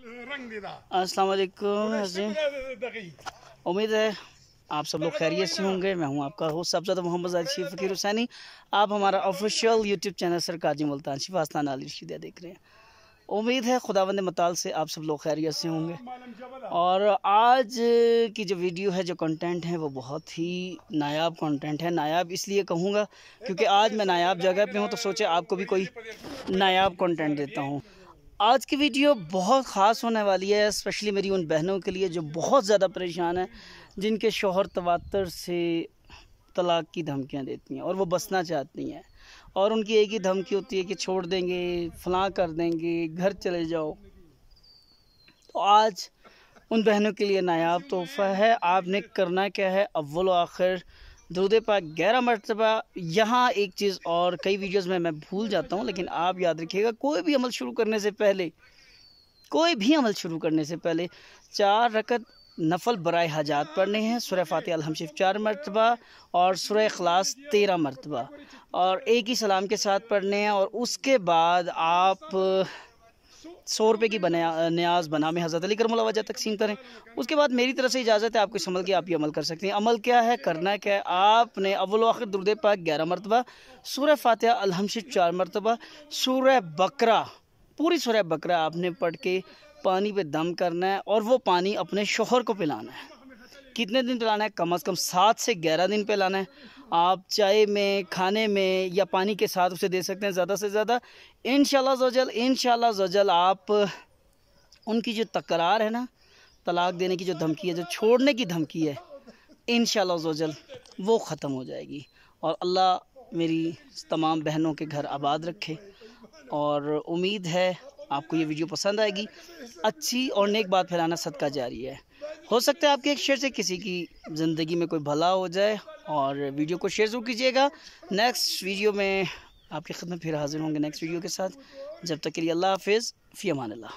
अस्सलाम वालेकुम। उम्मीद है आप सब लोग खैरियत से होंगे। मैं हूं आपका होस्ट साहबजादा मोहम्मद ज़ाहिद फ़कीर हुसैनी। आप हमारा ऑफिशियल यूट्यूब चैनल सरकार जी मुल्तान शिफास्तान अली रशीदिया देख रहे हैं। उम्मीद है खुदावंद मताल से आप सब लोग खैरियत से होंगे। और आज की जो वीडियो है, जो कंटेंट है, वो बहुत ही नायाब कंटेंट है। नायाब इसलिए कहूँगा क्योंकि आज मैं नायाब जगह पे हूँ, तो सोचे आपको भी कोई नायाब कंटेंट देता हूँ। आज की वीडियो बहुत ख़ास होने वाली है, स्पेशली मेरी उन बहनों के लिए जो बहुत ज़्यादा परेशान हैं, जिनके शौहर तवातर से तलाक़ की धमकियाँ देती हैं और वो बसना चाहती हैं, और उनकी एक ही धमकी होती है कि छोड़ देंगे, फलां कर देंगे, घर चले जाओ। तो आज उन बहनों के लिए नायाब तोहफ़ा है। आपने करना क्या है, अव्वल आखिर दुरूद पाक 11 मरतबा। यहाँ एक चीज़ और कई वीडियोस में मैं भूल जाता हूँ, लेकिन आप याद रखिएगा, कोई भी अमल शुरू करने से पहले 4 रकत नफल बराए हाजात पढ़ने हैं। सूरह फातिहा अल हमशिफ 4 मरतबा और सूरह इखलास 13 मरतबा, और एक ही सलाम के साथ पढ़ने हैं। और उसके बाद आप 100 रुपये की न्याज बना में हज़रत अली करमुल्लाह वजह तकसीम करें। उसके बाद मेरी तरफ से इजाज़त है, आपको समझ के आप ये अमल कर सकते हैं। अमल क्या है, करना क्या है, आपने अव्वल आखिर दुरूद पाक 11 मरतबा, सूरह फातिहा अल हमशिफ 4 मरतबा, सूरह बकरा, पूरी सूरह बकरा आपने पढ़ के पानी पे दम करना है, और वो पानी अपने शौहर को पिलाना है। कितने दिन पिलाना है? कम से कम 7 से 11 दिन पिलाना है। आप चाय में, खाने में या पानी के साथ उसे दे सकते हैं ज़्यादा से ज़्यादा। इंशाअल्लाह ज़ोजल आप उनकी जो तकरार है ना, तलाक देने की जो धमकी है, जो छोड़ने की धमकी है, इंशाअल्लाह ज़ोजल वो ख़त्म हो जाएगी। और अल्लाह मेरी तमाम बहनों के घर आबाद रखे। और उम्मीद है आपको ये वीडियो पसंद आएगी। अच्छी और नेक बात फैलाना सदका जारी है। हो सकता है आपके एक शेयर से किसी की ज़िंदगी में कोई भला हो जाए। और वीडियो को शेयर ज़रूर कीजिएगा। नेक्स्ट वीडियो में आपकी खिदमत फिर हाजिर होंगे नेक्स्ट वीडियो के साथ। जब तक के लिए अल्लाह हाफिज़, फ़ी अमान अल्लाह।